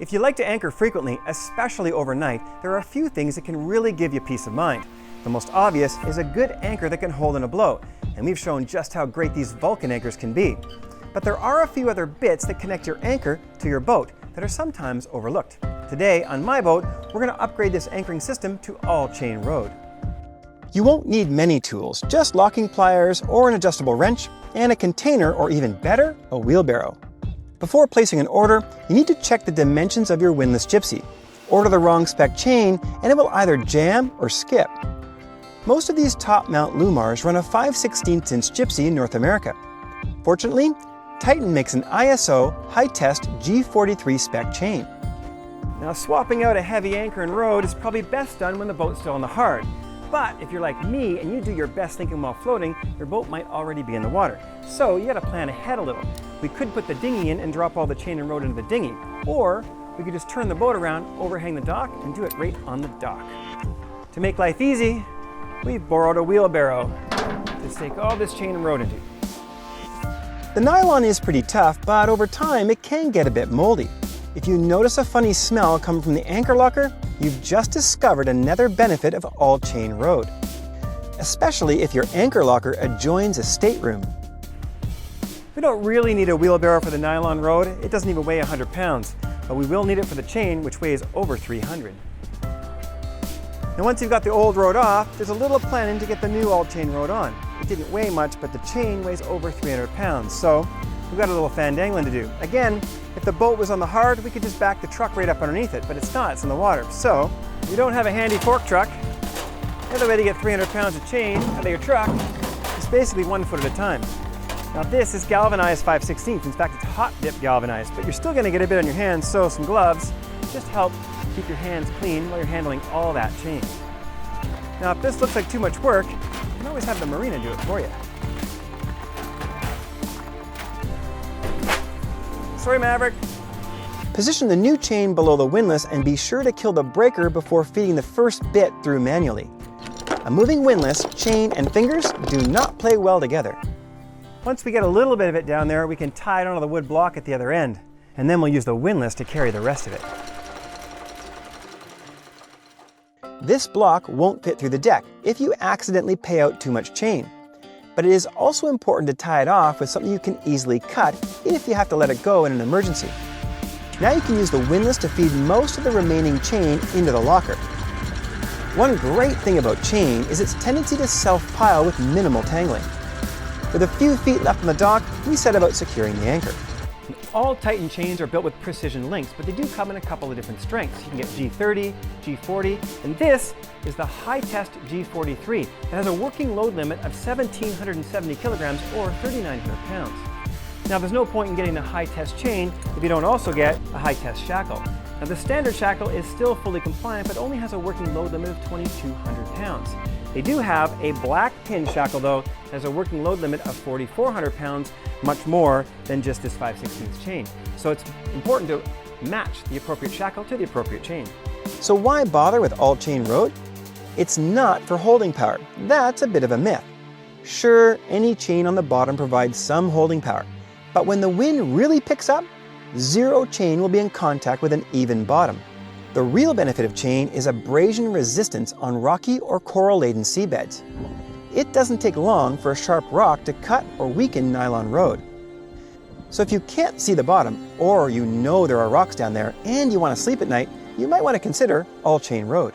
If you like to anchor frequently, especially overnight, there are a few things that can really give you peace of mind. The most obvious is a good anchor that can hold in a blow, and we've shown just how great these Vulcan anchors can be. But there are a few other bits that connect your anchor to your boat that are sometimes overlooked. Today, on my boat, we're going to upgrade this anchoring system to all-chain rode. You won't need many tools, just locking pliers or an adjustable wrench, and a container, or even better, a wheelbarrow. Before placing an order, you need to check the dimensions of your windlass Gypsy. Order the wrong spec chain, and it will either jam or skip. Most of these top-mount Lumars run a 5/16 inch Gypsy in North America. Fortunately, Titan makes an ISO high-test G43 spec chain. Now, swapping out a heavy anchor and rode is probably best done when the boat's still on the hard. But if you're like me and you do your best thinking while floating, your boat might already be in the water. So you gotta plan ahead a little. We could put the dinghy in and drop all the chain and rode into the dinghy. Or we could just turn the boat around, overhang the dock, and do it right on the dock. To make life easy, we've borrowed a wheelbarrow to take all this chain and rode into. The nylon is pretty tough, but over time it can get a bit moldy. If you notice a funny smell coming from the anchor locker, you've just discovered another benefit of all-chain rode. Especially if your anchor locker adjoins a stateroom. We don't really need a wheelbarrow for the nylon rode. It doesn't even weigh 100 pounds, but we will need it for the chain, which weighs over 300. Now once you've got the old rode off, there's a little planning to get the new all-chain rode on. It didn't weigh much, but the chain weighs over 300 pounds, so we've got a little fandangling to do. Again, if the boat was on the hard, we could just back the truck right up underneath it, but it's not, it's in the water. So, if you don't have a handy fork truck, the other way to get 300 pounds of chain out of your truck is basically 1 foot at a time. Now this is galvanized 5/16. In fact, it's hot dip galvanized, but you're still gonna get a bit on your hands, so some gloves just help keep your hands clean while you're handling all that chain. Now if this looks like too much work, you can always have the marina do it for you. Sorry, Maverick. Position the new chain below the windlass and be sure to kill the breaker before feeding the first bit through manually. A moving windlass, chain, and fingers do not play well together. Once we get a little bit of it down there, we can tie it onto the wood block at the other end, and then we'll use the windlass to carry the rest of it. This block won't fit through the deck if you accidentally pay out too much chain. But it is also important to tie it off with something you can easily cut if you have to let it go in an emergency. Now you can use the windlass to feed most of the remaining chain into the locker. One great thing about chain is its tendency to self-pile with minimal tangling. With a few feet left on the dock, we set about securing the anchor. All Titan chains are built with precision links, but they do come in a couple of different strengths. You can get G30, G40, and this is the high-test G43 that has a working load limit of 1,770 kilograms or 3,900 pounds. Now there's no point in getting the high-test chain if you don't also get a high-test shackle. Now the standard shackle is still fully compliant, but only has a working load limit of 2,200 pounds. They do have a black pin shackle though, that has a working load limit of 4,400 pounds, much more than just this 5/16 chain. So it's important to match the appropriate shackle to the appropriate chain. So why bother with all-chain rode? It's not for holding power. That's a bit of a myth. Sure, any chain on the bottom provides some holding power, but when the wind really picks up, zero chain will be in contact with an even bottom. The real benefit of chain is abrasion resistance on rocky or coral-laden seabeds. It doesn't take long for a sharp rock to cut or weaken nylon rode. So if you can't see the bottom, or you know there are rocks down there and you want to sleep at night, you might want to consider all-chain rode.